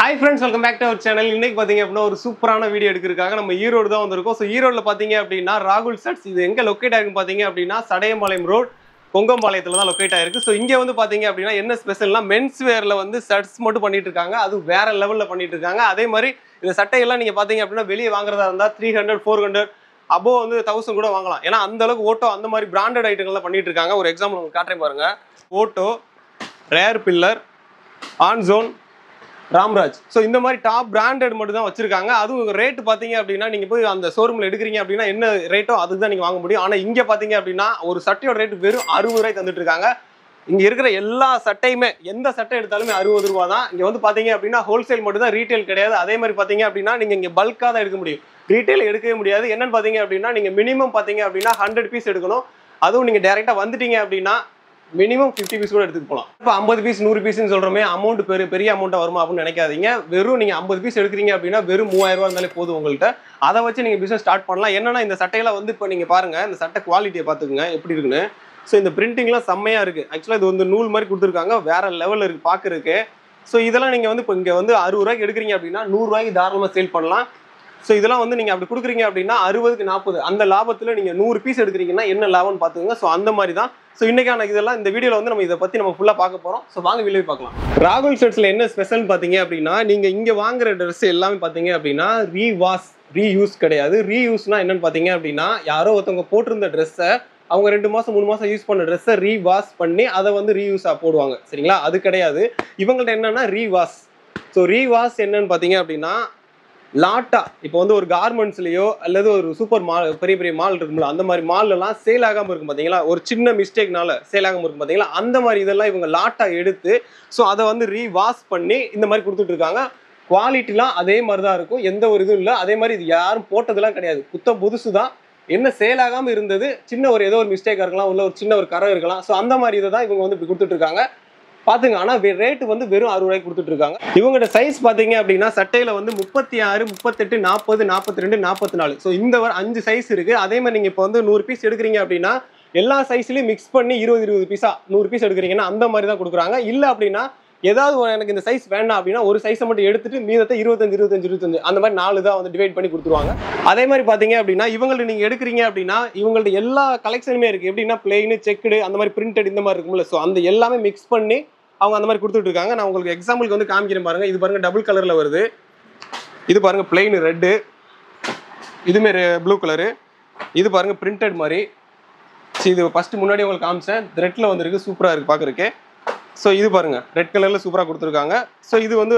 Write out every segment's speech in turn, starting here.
Hi friends, welcome back to our channel. இன்னைக்கு பாத்தீங்க அப்படினா ஒரு சூப்பரான வீடியோ எடுக்கிறதுக்காக நம்ம ஈரோடு தான் வந்திருக்கோம். சோ ஈரோட்ல பாத்தீங்க அப்படினா ராகுல் சட்ஸ் இது எங்க லொகேட் ஆயிருக்கு பாத்தீங்க அப்படினா சடையம்பாளையம் ரோட் கொங்கம்பாளையத்துல தான் லொகேட் ஆயிருக்கு. சோ இங்க வந்து பாத்தீங்க அப்படினா என்ன ஸ்பெஷல்னா மென்ஸ் வேர்ல வந்து சட்ஸ் மட்டும் பண்ணிட்டு இருக்காங்க. அது வேற லெவல்ல பண்ணிட்டு இருக்காங்க. அதே மாதிரி இந்த சட்டை எல்லாம் நீங்க பாத்தீங்க அப்படினா வெளிய வாங்குறதா இருந்தா 300 400 above வந்து 1000 கூட வாங்கலாம். ஏனா அந்த அளவுக்கு ஓட்டோ அந்த மாதிரி பிராண்டட் ஐட்டங்கள்லாம் பண்ணிட்டு இருக்காங்க. ஒரு எக்ஸாம்பிள் உங்களுக்கு காட்டுறேன் பாருங்க. ஓட்டோ, ரேர் பில்லர், ஆன்சோன், ராம்ராஜ். ஸோ இந்த மாதிரி டாப் பிராண்டட் மட்டும் தான் வச்சிருக்காங்க. அதுவும் ரேட் பார்த்தீங்க அப்படின்னா நீங்கள் போய் அந்த ஷோரூமில் எடுக்கிறீங்க அப்படின்னா என்ன ரேட்டோ அதுக்கு தான் நீங்கள் வாங்க முடியும். ஆனால் இங்கே பார்த்தீங்க அப்படின்னா ஒரு சட்டையோட ரேட் வெறும் 60 ரூபாய் தந்துட்டு இருக்காங்க. இங்கே இருக்கிற எல்லா சட்டையுமே எந்த சட்டை எடுத்தாலுமே 60 ரூபா தான். இங்கே வந்து பார்த்தீங்க அப்படின்னா ஹோல்சேல் மட்டும் தான், ரீட்டைல் கிடையாது. அதே மாதிரி பார்த்தீங்க அப்படின்னா நீங்கள் இங்கே பல்காக தான் எடுக்க முடியும், ரீட்டைல் எடுக்கவே முடியாது. என்னன்னு பார்த்தீங்க அப்படின்னா நீங்கள் மினிமம் பார்த்தீங்க அப்படின்னா 100 பீஸ் எடுக்கணும். அதுவும் நீங்கள் டேரெக்டாக வந்துட்டீங்க அப்படின்னா மினிமம் 50 பீஸ் கூட எடுத்துட்டு போகலாம். இப்போ 50 பீஸ் 100 பீஸ்ன்னு சொல்கிறோமே, அமௌண்ட் பெரிய அமௌண்ட்டாக வருமா அப்படின்னு நினைக்காதீங்க. வெறும் நீங்கள் 50 பீஸ் எடுக்கிறீங்க அப்படின்னா வெறும் 3000 ரூபா இருந்தாலே போதும் உங்கள்கிட்ட. அதை வச்சு நீங்கள் பிஸ்னஸ் ஸ்டார்ட் பண்ணலாம். என்னன்னா இந்த சட்டையெல்லாம் வந்து இப்போ நீங்கள் பாருங்கள், இந்த சட்டை குவாலிட்டியை பார்த்துக்குங்க எப்படி இருக்குன்னு. ஸோ இந்த பிரிண்டிங்லாம் செம்மையாக இருக்குது. ஆக்சுவலாக இது வந்து நூல் மாதிரி கொடுத்துருக்காங்க, வேற லெவலில் இருக்குது பார்க்குறதுக்கு. ஸோ இதெல்லாம் நீங்கள் வந்து இப்போ இங்கே வந்து 60 ரூபாய்க்கு எடுக்கிறீங்க அப்படின்னா 100 ரூபாய்க்கு தாராளமாக சேல் பண்ணலாம். ஸோ இதெல்லாம் வந்து நீங்கள் அப்படி கொடுக்குறீங்க அப்படின்னா 60க்கு 40 அந்த லாபத்தில் நீங்கள் 100 பீஸ் எடுக்கிறீங்கன்னா என்ன லாபம்னு பார்த்துக்கோங்க. ஸோ அந்த மாதிரி தான். ஸோ இன்னைக்கான இதெல்லாம் இந்த வீடியோவில் வந்து நம்ம இதை பற்றி நம்ம ஃபுல்லாக பார்க்க போகிறோம். ஸோ வாங்க வீடியோ பார்க்கலாம். ராகுல் சட்ஸில் என்ன ஸ்பெஷல்னு பார்த்தீங்க அப்படின்னா நீங்கள் இங்கே வாங்குற ட்ரெஸ் எல்லாமே பார்த்தீங்க அப்படின்னா ரீயூஸ் கிடையாது. ரீயூஸ்னா என்னன்னு பார்த்தீங்க அப்படின்னா யாரோ ஒருத்தவங்க போட்டிருந்த ட்ரெஸ்ஸை அவங்க 2 மாதம் 3 மாதம் யூஸ் பண்ண ட்ரெஸ்ஸை ரீவாஷ் பண்ணி அதை வந்து ரீயூஸாக போடுவாங்க, சரிங்களா? அது கிடையாது. இவங்கள்ட்ட என்னன்னா ரீவாஷ். ஸோ ரீவாஷ் என்னன்னு பார்த்தீங்க அப்படின்னா லாட்டா இப்போ வந்து ஒரு கார்மெண்ட்ஸ்லையோ அல்லது ஒரு சூப்பர் மால், பெரிய பெரிய மால் இருக்கும்ல, அந்த மாதிரி மால்லலாம் சேல் ஆகாமல் இருக்கும் பார்த்தீங்களா, ஒரு சின்ன மிஸ்டேக்னால சேல் ஆகாமல் இருக்கும் பார்த்தீங்களா, அந்த மாதிரி இதெல்லாம் இவங்க லாட்டா எடுத்து ஸோ அதை வந்து ரீவாஷ் பண்ணி இந்த மாதிரி கொடுத்துட்டு இருக்காங்க. குவாலிட்டிலாம் அதே மாதிரி தான் இருக்கும், எந்த ஒரு இதுவும் இல்லை. அதே மாதிரி இது யாரும் போட்டதெல்லாம் கிடையாது, புத்தம் புதுசு தான். என்ன சேல் ஆகாமல் இருந்தது சின்ன ஒரு ஏதோ ஒரு மிஸ்டேக்காக இருக்கலாம், உள்ள ஒரு சின்ன ஒரு கரை இருக்கலாம். ஸோ அந்த மாதிரி இதை தான் இவங்க வந்து இப்படி கொடுத்துட்டு இருக்காங்க பாத்துங்க. ஆனா ரேட்டு வந்து வெறும் 60 ரூபாய்க்கு கொடுத்துட்டு இருக்காங்க. இவங்கட சைஸ் பாத்தீங்க அப்படின்னா சட்டையில வந்து 36, 38, 40, 42, 44. ஸோ இந்த 5 சைஸ் இருக்கு. அதே மாதிரி நீங்க இப்போ வந்து 100 பீஸ் எடுக்கிறீங்க அப்படின்னா எல்லா சைஸ்லயும் மிக்ஸ் பண்ணி 20 பீஸா 100 பீஸ் எடுக்கிறீங்கன்னா அந்த மாதிரி தான் கொடுக்குறாங்க. இல்ல அப்படின்னா ஏதாவது எனக்கு இந்த சைஸ் வேண்டாம் அப்படின்னா ஒரு சைஸை மட்டும் எடுத்துட்டு மீதத்தை 25 அந்த மாதிரி 4 தான் வந்து டிவைட் பண்ணி கொடுத்துருவாங்க. அதே மாதிரி பாத்தீங்க அப்படின்னா இவங்கள்ட்ட நீங்க எடுக்கிறீங்க அப்படின்னா இவங்கள்ட்ட எல்லா கலெக்ஷனுமே இருக்கு. எப்படின்னா பிளெயின், செக்குடு, அந்த மாதிரி பிரிண்டட் இந்த மாதிரி இருக்கும்ல. ஸோ அந்த எல்லாமே மிக்ஸ் பண்ணி அவங்க அந்த மாதிரி கொடுத்துட்டு இருக்காங்க. நான் உங்களுக்கு எக்ஸாம்பிளுக்கு வந்து காமிக்கிறேன் பாருங்க. இது பாருங்க டபுள் கலர்ல வருது. இது பாருங்க பிளெயின் ரெட்டு, இதுமே ப்ளூ கலரு. இது பாருங்க பிரிண்டட் மாதிரி. இது ஃபர்ஸ்ட் முன்னாடி உங்களுக்கு காமிச்சேன், ரெட்ல வந்துருக்கு, சூப்பரா இருக்கு பாக்குறதுக்கு. ஸோ இது பாருங்க ரெட் கலர்ல சூப்பராக கொடுத்துருக்காங்க. ஸோ இது வந்து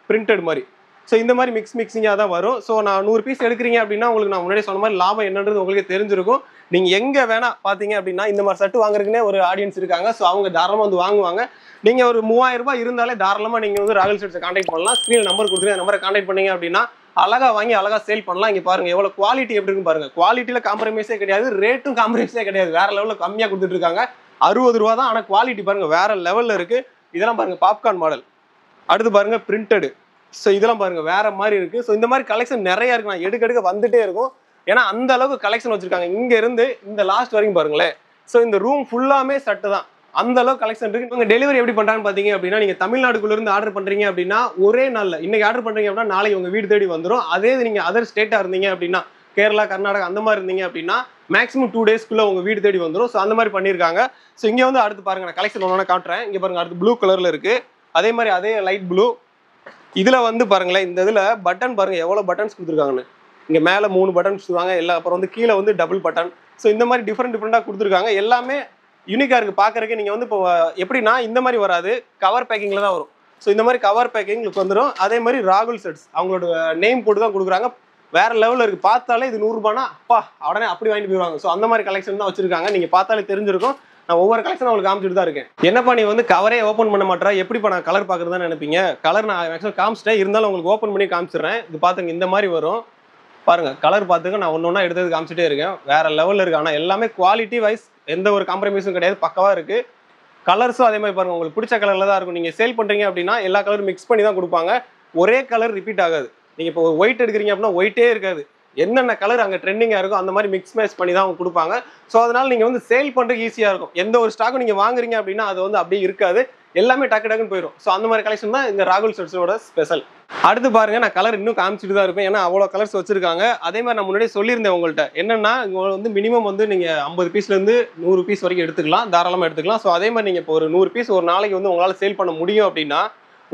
பிரிண்டட் மாதிரி. ஸோ இந்த மாதிரி மிக்சிங்காக தான் வரும். ஸோ நான் 100 பீஸ் எடுக்கிறீங்க அப்படின்னா உங்களுக்கு நான் முன்னாடி சொன்ன மாதிரி லாபம் என்னன்றது உங்களுக்கு தெரிஞ்சிருக்கும். நீங்கள் எங்கே வேணா பார்த்தீங்க அப்படின்னா இந்த மாதிரி சட்டு வாங்குறதுக்குனே ஒரு ஆடியன்ஸ் இருக்காங்க. ஸோ அவங்க தாராளமாக வந்து வாங்குவாங்க. நீங்கள் ஒரு 3000 ரூபாய் இருந்தாலே தாராளமாக நீங்கள் வந்து ராகுல் சட்ஸை கான்டாக்ட் பண்ணலாம். ஸ்க்ரீனில் நம்பர் கொடுத்துருங்க, நம்பரை கான்டாக்ட் பண்ணீங்க அப்படின்னா அழகாக வாங்கி அழகாக சேல் பண்ணலாம். இங்கே பாருங்கள் எவ்வளோ குவாலிட்டி எப்படி இருக்குன்னு பாருங்கள். குவாலிட்டியில் காம்ப்ரமைஸே கிடையாது, ரேட்டும் காம்ப்ரமைஸே கிடையாது. வேறு லெவலில் கம்மியாக கொடுத்துட்டு இருக்காங்க. 60 ரூபா தான். ஆனால் குவாலிட்டி பாருங்கள் வேறு லெவலில் இருக்குது. இதெல்லாம் பாருங்கள் பாப்கார்ன் மாடல். அடுத்து பாருங்கள் பிரிண்டடு. ஸோ இதெல்லாம் பாருங்கள் வேறு மாதிரி இருக்குது. ஸோ இந்த மாதிரி கலெக்ஷன் நிறையா இருக்குது. நான் எடுக்க வந்துட்டே இருக்கும். ஏன்னா அந்த அளவுக்கு கலெக்ஷன் வச்சுருக்காங்க. இங்கேருந்து இந்த லாஸ்ட் வரைக்கும் பாருங்களேன். ஸோ இந்த ரூம் ஃபுல்லாமே சட்டு தான், அந்த அளவுக்கு கலெக்ஷன் இருக்கு. இவங்க டெலிவரி எப்படி பண்றாங்கன்னு பாத்தீங்க அப்படின்னா நீங்க தமிழ்நாடுக்குள்ள இருந்து ஆர்டர் பண்றீங்க அப்படின்னா ஒரே நாள்ல இன்னைக்கு ஆர்டர் பண்றீங்க அப்படின்னா நாளைக்கு உங்க வீடு தேடி வந்துடும். அதே நீங்க அதர் ஸ்டேட்டா இருந்தீங்க அப்படின்னா கேரளா, கர்நாடகா அந்த மாதிரி இருந்தீங்க அப்படின்னா மேக்ஸிமம் 2 டேஸ்க்குள்ள உங்க வீடு தேடி வந்துடும். ஸோ அந்த மாதிரி பண்ணியிருக்காங்க. ஸோ இங்க வந்து அடுத்து பாருங்க, நான் கலெக்ஷன் ஒன்று காட்டுறேன். இங்க பாருங்க அடுத்து ப்ளூ கலர்ல இருக்கு. அதே மாதிரி அதே லைட் ப்ளூ. இதுல வந்து பாருங்களேன், இந்த இதுல பட்டன் பாருங்க எவ்வளவு பட்டன்ஸ் கொடுத்துருக்காங்கன்னு. இங்க மேல 3 பட்டன்ஸ் கொடுத்துருக்காங்க. எல்லாம் அப்புறம் வந்து கீழே வந்து டபுள் பட்டன். ஸோ இந்த மாதிரி டிஃப்ரெண்டா கொடுத்துருக்காங்க. எல்லாமே யூனிக்கா இருக்கு பாக்குறதுக்கு. நீங்க வந்து இப்போ எப்படின்னா இந்த மாதிரி வராது, கவர் பேக்கிங்ல தான் வரும். ஸோ இந்த மாதிரி கவர் பேக்கிங் வந்துடும். அதே மாதிரி ராகுல் சட்ஸ் அவங்களோட நேம் போட்டு தான் கொடுக்குறாங்க. வேற லெவலில் இருக்கு. பார்த்தாலே இது 100 ரூபானா அப்பா உடனே அப்படி வாங்கிட்டு போயிடுவாங்க. ஸோ அந்த மாதிரி கலெக்ஷன் தான் வச்சிருக்காங்க. நீங்க பார்த்தாலே தெரிஞ்சிருக்கும். நான் ஒவ்வொரு கலெக்ஷன் உங்களுக்கு காமிச்சிட்டு தான் இருக்கேன். என்னப்பா நீ வந்து கவரே ஓப்பன் பண்ண மாட்டா, எப்படிப்பா நான் கலர் பார்க்குறதுன்னு நினைப்பீங்க. கலர் நான் மேக்ஸிமம் காமிச்சிட்டேன், இருந்தாலும் உங்களுக்கு ஓப்பன் பண்ணி காமிச்சிடுறேன். இது பார்த்துங்க இந்த மாதிரி வரும் பாருங்க. கலர் பார்த்துங்க, நான் ஒன்று எடுத்தது காமிச்சிட்டே இருக்கேன். வேற லெவலில் இருக்கு. ஆனால் எல்லாமே குவாலிட்டி வைஸ் எந்த ஒரு காம்ப்ரமைஸும் கிடையாது, பக்கவா இருக்கு. கலர்ஸும் அதே மாதிரி பாருங்க, உங்களுக்கு பிடிச்ச கலர்ல தான் இருக்கும். நீங்க சேல் பண்றீங்க அப்படின்னா எல்லா கலரும் மிக்ஸ் பண்ணி தான் கொடுப்பாங்க. ஒரே கலர் ரிப்பீட் ஆகாது. நீங்க இப்போ ஒயிட் எடுக்கிறீங்க அப்படின்னா ஒயிட்டே இருக்காது. என்னென்ன கலர் அங்கே ட்ரெண்டிங்காக இருக்கும் அந்த மாதிரி மிக்ஸ் மேட்ச் பண்ணி தான் அவங்க கொடுப்பாங்க. ஸோ அதனால நீங்கள் வந்து சேல் பண்ணுறதுக்கு ஈஸியாக இருக்கும். எந்த ஒரு ஸ்டாக்கும் நீங்கள் வாங்குறீங்க அப்படின்னா அது வந்து அப்படியே இருக்காது. எல்லாமே டக்கு டக்குன்னு போயிடும். ஸோ அந்த மாதிரி கலெக்ஷன் தான் இந்த ராகுல் ஸ்வெட்ஸோட ஸ்பெஷல். அடுத்து பாருங்க, நான் கலர் இன்னும் காமிச்சிட்டு தான் இருப்பேன், ஏன்னா அவ்வளோ கலர்ஸ் வச்சிருக்காங்க. அதே மாதிரி நான் முன்னாடியே சொல்லியிருந்தேன் உங்கள்கிட்ட, என்னன்னா இங்கே வந்து மினிமம் வந்து நீங்கள் 50 பீஸ்லேருந்து 100 பீஸ் வரைக்கும் எடுத்துக்கலாம், தாராளமாக எடுத்துக்கலாம். ஸோ அதே மாதிரி நீங்கள் இப்போ ஒரு 100 பீஸ் ஒரு நாளைக்கு வந்து உங்களால் சேல் பண்ண முடியும் அப்படின்னா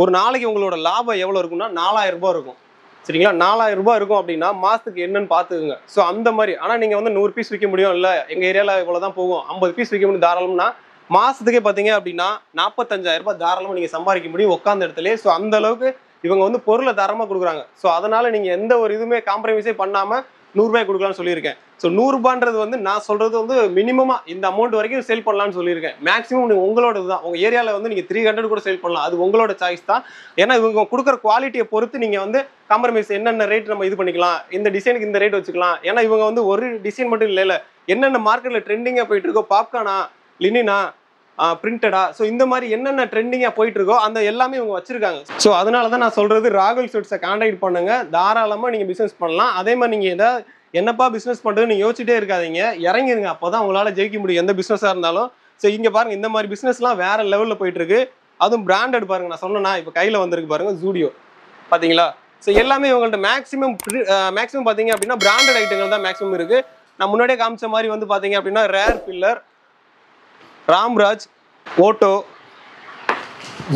ஒரு நாளைக்கு உங்களோட லாபம் எவ்வளோ இருக்குன்னா 4000 ரூபாய் இருக்கும். சரிங்களா? 4000 ரூபாய் இருக்கும் அப்படின்னா மாதத்துக்கு என்னன்னு பார்த்துக்குங்க. ஸோ அந்த மாதிரி. ஆனால் நீங்கள் வந்து 100 பீஸ் விற்க முடியும், இல்லை எங்கள் ஏரியாவில் இவ்வளோ தான் போகும், 50 பீஸ் விற்க முடியும் தாராளம்னா மாதத்துக்கே பார்த்தீங்க அப்படின்னா 45000 ரூபாய் தாராளமாக நீங்கள் சம்பாதிக்க முடியும் உட்காந்த இடத்துலேயே. ஸோ அந்த அளவுக்கு இவங்க வந்து பொருளை தரமாக கொடுக்குறாங்க. ஸோ அதனால் நீங்கள் எந்த ஒரு இதுவுமே காம்ப்ரமைஸே பண்ணாமல் 100 ரூபாய் கொடுக்கலாம்னு சொல்லியிருக்கேன். ஸோ 100 ரூபான்றது வந்து நான் சொல்கிறது வந்து மினிமமாக இந்த அமௌண்ட் வரைக்கும் சேல் பண்ணலாம்னு சொல்லியிருக்கேன். மேக்ஸிமம் நீங்கள் உங்களோட தான், உங்கள் ஏரியாவில் வந்து நீங்கள் 300 கூட சேல் பண்ணலாம், அது உங்களோட சாய்ஸ் தான். ஏன்னா இவங்க கொடுக்குற குவாலிட்டியை பொறுத்து நீங்கள் வந்து காம்ப்ரமைஸ் என்னென்ன ரேட் நம்ம இது பண்ணிக்கலாம், இந்த டிசைனுக்கு இந்த ரேட் வச்சுக்கலாம். ஏன்னா இவங்க வந்து ஒரு டிசைன் மட்டும் இல்லை, என்னென்ன மார்க்கெட்டில் ட்ரெண்டிங்காக போயிட்டு இருக்கோ, பாப்கார்னா, லினினா, பிரிண்டடா, ஸோ இந்த மாதிரி என்னென்ன ட்ரெண்டிங்காக போயிட்டு இருக்கோ அந்த எல்லாமே இவங்க வச்சிருக்காங்க. ஸோ அதனால தான் நான் சொல்கிறது, ராகுல் ஸ்வெட்ஸை கான்டாக்ட் பண்ணுங்க, தாராளமாக நீங்கள் பிஸ்னஸ் பண்ணலாம். அதே மாதிரி நீங்கள் எதாவது என்னப்பா பிஸ்னஸ் பண்ணுறது நீங்கள் யோசிச்சுட்டே இருக்காதீங்க, இறங்கிருங்க, அப்போ தான் உங்களால் ஜெயிக்க முடியும் எந்த பிஸ்னஸாக இருந்தாலும். ஸோ இங்கே பாருங்கள், இந்த மாதிரி பிஸ்னஸ்லாம் வேறு லெவலில் போயிட்டுருக்கு. அதுவும் பிராண்டட் பாருங்கள், நான் சொன்னேன்னா இப்போ கையில் வந்திருக்கு பாருங்கள் ஜூடியோ, பார்த்தீங்களா? ஸோ எல்லாமே இவங்கள்ட்ட மேக்ஸிமம் பார்த்தீங்க அப்படின்னா பிராண்டட் ஐட்டங்கள் தான் மேக்ஸிமம் இருக்குது. நான் முன்னாடியே காமிச்ச மாதிரி வந்து பார்த்தீங்க அப்படின்னா ரேர் பில்லர், ராம்ராஜ், ஓட்டோ,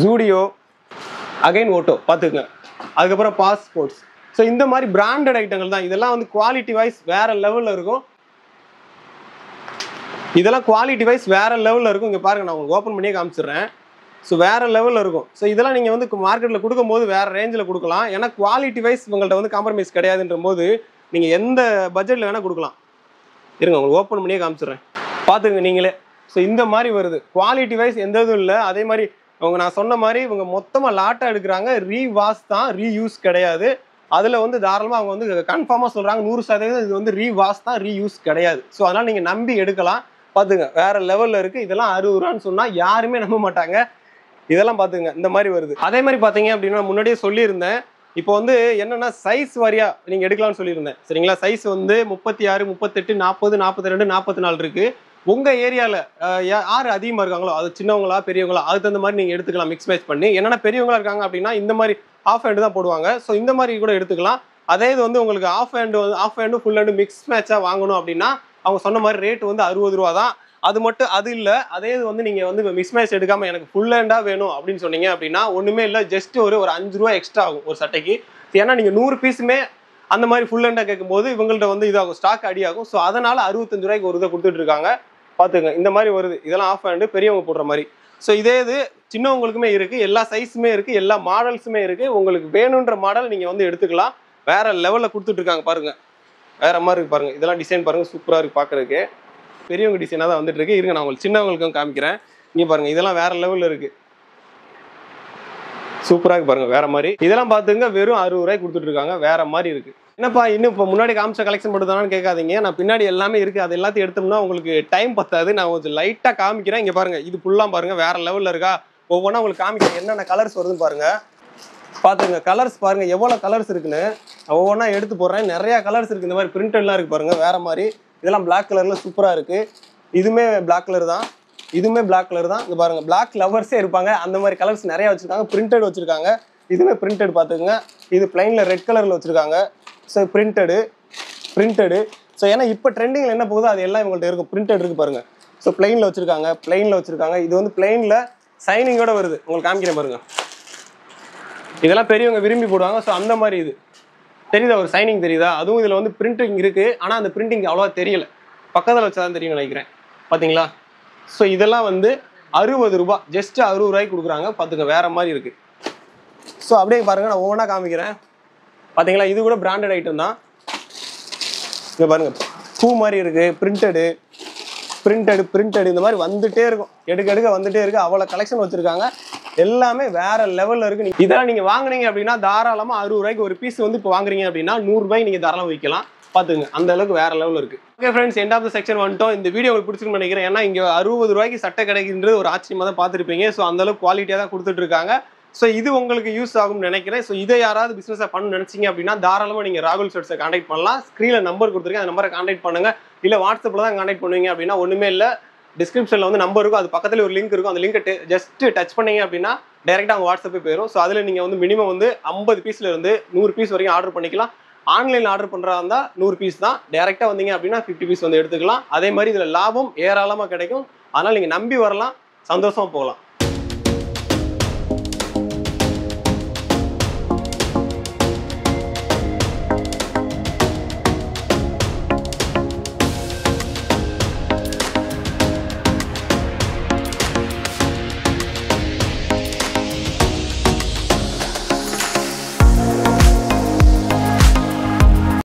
ஜூடியோ, அகைன் ஓட்டோ பார்த்துக்குங்க, அதுக்கப்புறம் பாஸ் ஸ்போர்ட்ஸ். ஸோ இந்த மாதிரி பிராண்டட் ஐட்டங்கள் தான் இதெல்லாம். வந்து குவாலிட்டி வைஸ் வேற லெவலில் இருக்கும், இதெல்லாம் குவாலிட்டி வைஸ் வேற லெவலில் இருக்கும். இங்கே பாருங்க, நான் உங்களுக்கு ஓப்பன் பண்ணியே காமிச்சிடுறேன். ஸோ வேற லெவலில் இருக்கும். ஸோ இதெல்லாம் நீங்கள் வந்து மார்க்கெட்டில் கொடுக்கும்போது வேற ரேஞ்சில் கொடுக்கலாம். ஏன்னா குவாலிட்டி வைஸ் உங்கள்கிட்ட வந்து காம்ப்ரமைஸ் கிடையாதுன்ற போது நீங்கள் எந்த பட்ஜெட்டில் வேணால் கொடுக்கலாம். இருங்க, உங்களுக்கு ஓப்பன் பண்ணியே காமிச்சிடுறேன், பார்த்துங்க நீங்களே. ஸோ இந்த மாதிரி வருது, குவாலிட்டி வைஸ் எந்த இதுவும் இல்லை. அதே மாதிரி அவங்க நான் சொன்ன மாதிரி இவங்க மொத்தமாக லாட்டாக எடுக்கிறாங்க, ரீவாஷ் தான், ரீயூஸ் கிடையாது. அதில் வந்து தாராளமாக அவங்க வந்து கன்ஃபார்மாக சொல்கிறாங்க 100% இது வந்து ரீவாஷ் தான், ரீயூஸ் கிடையாது. ஸோ அதனால் நீங்கள் நம்பி எடுக்கலாம். பார்த்துங்க, வேறு லெவலில் இருக்குது. இதெல்லாம் 60 ரூபான்னு சொன்னால் யாருமே நம்ப மாட்டாங்க. இதெல்லாம் பார்த்துங்க, இந்த மாதிரி வருது. அதே மாதிரி பார்த்தீங்க அப்படின்னா முன்னாடியே சொல்லியிருந்தேன், இப்போ வந்து என்னென்னா சைஸ் வாரியாக நீங்கள் எடுக்கலாம்னு சொல்லியிருந்தேன். சரிங்களா? சைஸ் வந்து 36, 38, 40, 42, 44 இருக்குது. உங்கள் ஏரியாவில் யார் அதிகமாக இருக்காங்களோ, அது சின்னவங்களா பெரியவங்களா, அதுக்கு தகுந்த மாதிரி நீங்கள் எடுத்துக்கலாம் மிக்ஸ் மேட்ச் பண்ணி. என்னென்னா பெரியவங்களா இருக்காங்க அப்படின்னா இந்த மாதிரி ஆஃப் ஹேண்டு தான் போடுவாங்க. ஸோ இந்த மாதிரி கூட எடுத்துக்கலாம். அதே இது வந்து உங்களுக்கு of hand full hand mix மேட்சாக வாங்கணும் அப்படின்னா அவங்க சொன்ன மாதிரி ரேட் வந்து 60 ரூபா தான். அது மட்டும் அது இல்லை, அதே இது வந்து நீங்கள் வந்து மிக்ஸ் மேட்ச் எடுக்காமல் எனக்கு ஃபுல் ஹேண்டாக வேணும் அப்படின்னு சொன்னீங்க அப்படின்னா ஒன்றுமே இல்லை, ஜஸ்ட் ஒரு 5 ரூபா எக்ஸ்ட்ரா ஆகும் ஒரு சட்டைக்கு. ஏன்னா நீங்கள் 100 பீஸுமே அந்த மாதிரி ஃபுல் ஹேண்டாக கேட்கும்போது இவங்கள்ட்ட வந்து இதாகும், ஸ்டாக் அடியாகும். ஸோ அதனால் 65 ரூபாய்க்கு ஒரு இதை கொடுத்துட்டு இருக்காங்க. பார்த்துங்க, இந்த மாதிரி வருது. இதெல்லாம் ஆஃப் ஹேண்டு பெரியவங்க போடுற மாதிரி. ஸோ இதே இது சின்னவங்களுக்குமே இருக்குது, எல்லா சைஸுமே இருக்குது, எல்லா மாடல்ஸுமே இருக்குது. உங்களுக்கு வேணுன்ற மாடல் நீங்கள் வந்து எடுத்துக்கலாம். வேறு லெவலில் கொடுத்துட்ருக்காங்க பாருங்கள், வேறு மாதிரி இருக்குது பாருங்கள். இதெல்லாம் டிசைன் பாருங்கள், சூப்பராக இருக்குது பார்க்குறதுக்கு. பெரியவங்க டிசைனாக தான் வந்துட்டு இருக்கு. இருங்க, நான் உங்களுக்கு சின்னவங்களுக்கும் காமிக்கிறேன். இங்கே பாருங்கள், இதெல்லாம் வேறு லெவலில் இருக்குது, சூப்பராக இருக்குது பாருங்கள், வேறு மாதிரி. இதெல்லாம் பார்த்துங்க, வெறும் 60 ரூபாய்க்கு கொடுத்துட்ருக்காங்க. வேறு மாதிரி இருக்குது. என்னப்பா இன்னும் இப்போ முன்னாடி காமிச்ச கலெக்ஷன் மட்டும் தானு கேட்காதீங்க, நான் பின்னாடி எல்லாமே இருக்குது. அது எல்லாத்தையும் எடுத்தோம்னா உங்களுக்கு டைம் பத்தாது. நான் கொஞ்சம் லைட்டாக காமிக்கிறேன். இங்கே பாருங்கள், இது ஃபுல்லாக பாருங்கள், வேறு லெவலில் இருக்கா. ஒவ்வொன்றா உங்களுக்கு காமிக்கிறேன் என்னென்ன கலர்ஸ் வருதுன்னு பாருங்கள். பார்த்துங்க, கலர்ஸ் பாருங்கள் எவ்வளோ கலர்ஸ் இருக்குன்னு. ஒவ்வொன்றா எடுத்து போடுறேன். நிறையா கலர்ஸ் இருக்குது. இந்த மாதிரி பிரிண்டட்லாம் இருக்குது பாருங்கள், வேறு மாதிரி. இதெல்லாம் பிளாக் கலரில் சூப்பராக இருக்குது. இதுவுமே பிளாக் கலர் தான், இதுவுமே பிளாக் கலர் தான். இங்கே பாருங்கள், பிளாக் லவர்ஸே இருப்பாங்க, அந்த மாதிரி கலர்ஸ் நிறையா வச்சுருக்காங்க. பிரிண்டட் வச்சுருக்காங்க, இதுவுமே பிரிண்டட் பார்த்துக்குங்க. இது பிளைனில் ரெட் கலரில் வச்சுருக்காங்க. So printed. ஸோ ஏன்னா இப்போ ட்ரெண்டிங்கில் என்ன போகுதோ அது எல்லாம் இவங்கள்ட்ட இருக்கும். பிரிண்டட் இருக்குது பாருங்கள். ஸோ பிளைனில் வச்சுருக்காங்க. இது வந்து பிளைனில் சைனிங்கோட வருது. உங்களுக்கு காமிக்கிறேன் பாருங்கள். இதெல்லாம் பெரியவங்க விரும்பி போடுவாங்க. ஸோ அந்த மாதிரி இது தெரியுதா, ஒரு சைனிங் தெரியுதா? அதுவும் இதில் வந்து பிரிண்டிங் இருக்குது, ஆனால் அந்த பிரிண்டிங் அவ்வளோவா தெரியல, பக்கத்தில் வச்சா தான் தெரியும் நினைக்கிறேன். பார்த்தீங்களா? ஸோ இதெல்லாம் வந்து 60 ரூபா, ஜஸ்ட் 60 ரூபாய்க்கு கொடுக்குறாங்க. பார்த்துங்க, வேறு மாதிரி இருக்குது. ஸோ அப்படியே பாருங்கள், நான் ஒவ்வொன்றா காமிக்கிறேன். பார்த்தீங்களா? இது கூட பிராண்டட் ஐட்டம் தான். இங்கே பாருங்கள், பூ மாதிரி இருக்குது, பிரிண்டடு இந்த மாதிரி வந்துட்டே இருக்கும், எடுக்க வந்துட்டே இருக்குது. அவ்வளோ கலெக்ஷன் வச்சுருக்காங்க. எல்லாமே வேற லெவலில் இருக்குது. இதெல்லாம் நீங்கள் வாங்குனீங்க அப்படின்னா தாராளமாக 60 ரூபாய்க்கு ஒரு பீஸ் வந்து இப்போ வாங்குறீங்க அப்படின்னா 100 ரூபாய்க்கு நீங்கள் தாராளமாக விற்கலாம். பார்த்துங்க, அந்த அளவுக்கு வேற லெவலில் இருக்குது. Okay friends, end of the section வந்துட்டோம். இந்த வீடியோ உங்களுக்கு பிடிச்சிருக்குன்னு நினைக்கிறேன். ஏன்னா இங்கே 60 ரூபாய்க்கு சட்டை கிடைக்குன்றது ஒரு ஆச்சரியமாக தான் பார்த்துருப்பீங்க. ஸோ அந்தளவுக்கு குவாலிட்டியாக தான் கொடுத்துட்டு இருக்காங்க. ஸோ இது உங்களுக்கு யூஸ் ஆகும்னு நினைக்கிறேன். ஸோ இதை யாராவது பிஸ்னஸாக பண்ணணும்னு நினச்சிங்க அப்படின்னா தாராளமாக நீங்கள் ராகுல் ஸ்வெட்ஸை கான்டாக்ட் பண்ணலாம். ஸ்க்ரீனில் நம்பர் கொடுத்துருக்கேன், அந்த நம்பரை கான்டாக்ட் பண்ணுங்கள். இல்லை வாட்ஸ்அப்பில் தான் கான்டாக்ட் பண்ணுவீங்க அப்படின்னா ஒன்றுமே இல்லை, டிஸ்கிரிப்ஷனில் வந்து நம்பர் இருக்கும், அது பக்கத்தில் ஒரு லிங்க் இருக்கும். அந்த லிங்கை ஜஸ்ட் டச் பண்ணீங்க அப்படின்னா டேரெக்டாக அவங்க வாட்ஸ்அப்பே போயிடும். ஸோ அதில் நீங்கள் வந்து மினிமம் வந்து 50 பீஸ்ல இருந்து 100 பீஸ் வரைக்கும் ஆர்டர் பண்ணிக்கலாம். ஆன்லைனில் ஆர்டர் பண்ணுறதா இருந்தால் 100 பீஸ் தான். டேரெக்டாக வந்தீங்க அப்படின்னா 50 பீஸ் வந்து எடுத்துக்கலாம். அதே மாதிரி இதில் லாபம் ஏராளமாக கிடைக்கும். அதனால் நீங்கள் நம்பி வரலாம், சந்தோஷமாக போகலாம்.